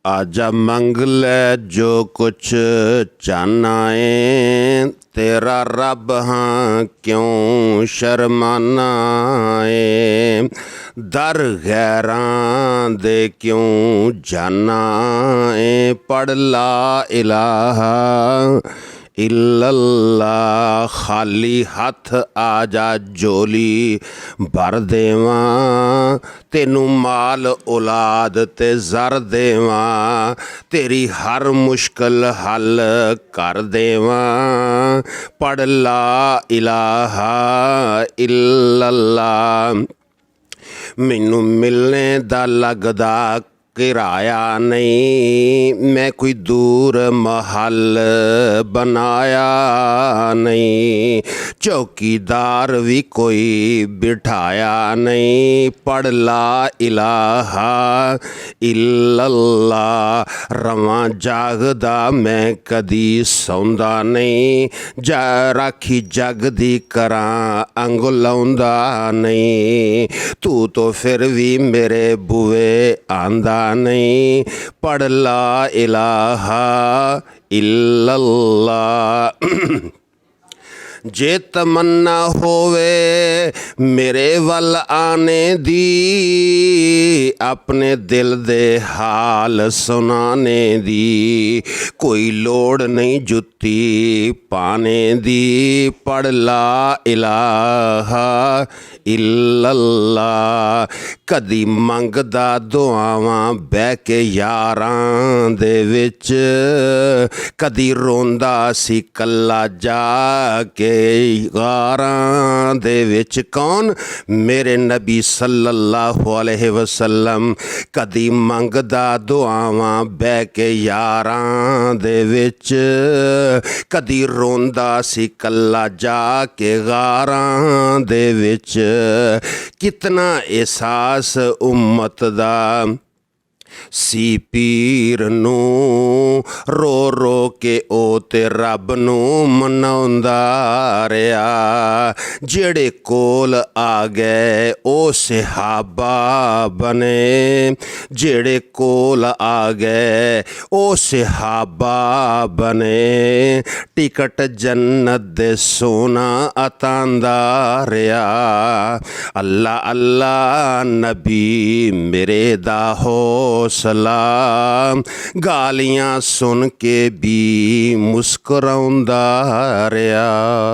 आजा मंग ले जो कुछ चाहना है, तेरा रब हाँ क्यों शर्माना है। दर गैरां दे क्यों जाना है, पढ़ ला इलाहा इल्लल्लाह। खाली हथ आजा झोली भर देवां, तेनू माल औलाद ते जर देवां, तेरी हर मुश्किल हल कर देवां। पढ़ ला इलाहा इल्लल्लाह। मैनू मिलने दा लगदा किराया नहीं, मैं कोई दूर महल बनाया नहीं, चौकीदार भी कोई बिठाया नहीं। पढ़ ला इलाहा इल्लल्लाह। रवां जागदा मैं कदी सौंदा नहीं, जा राखी जग दी करां अंग लाउंदा नहीं। तू तो फिर भी मेरे बुए आंदा नहीं। पढ़ ला इलाहा इल्लल्लाह। जे तमन्ना होवे मेरे वल आने दी, अपने दिल दे हाल सुनाने दी, कोई लोड़ नहीं जुत्ती पाने दी। पढ़ ला इलाहा इल्लल्लाह। कदी मंगदा दुआवां बह के यारां दे विच, कदी रोंदा सी कल्ला जा के गारां दे विच। कौन? मेरे नबी सल्लल्लाहु अलैहि वसल्लम। कदी मंगदा दुआवां बह के यारां दे विच, कदी रोंदा सी कल्ला जा के गारां दे विच। कितना एहसास उम्मत दा सी पीर नूं, रो रो के ओ ते रब नूं मनाउंदा रिहा। जेड़े कोल आ गए ओ सहाबा बने, जेड़े कोल आ गए ओ सहाबा बने। टिकट जन्नत दे सोना अतांदा रिहा। अल्लाह अल्लाह नबी मेरे दा सलाम, गालियां सुन के भी मुस्कुराउंदा रिहा।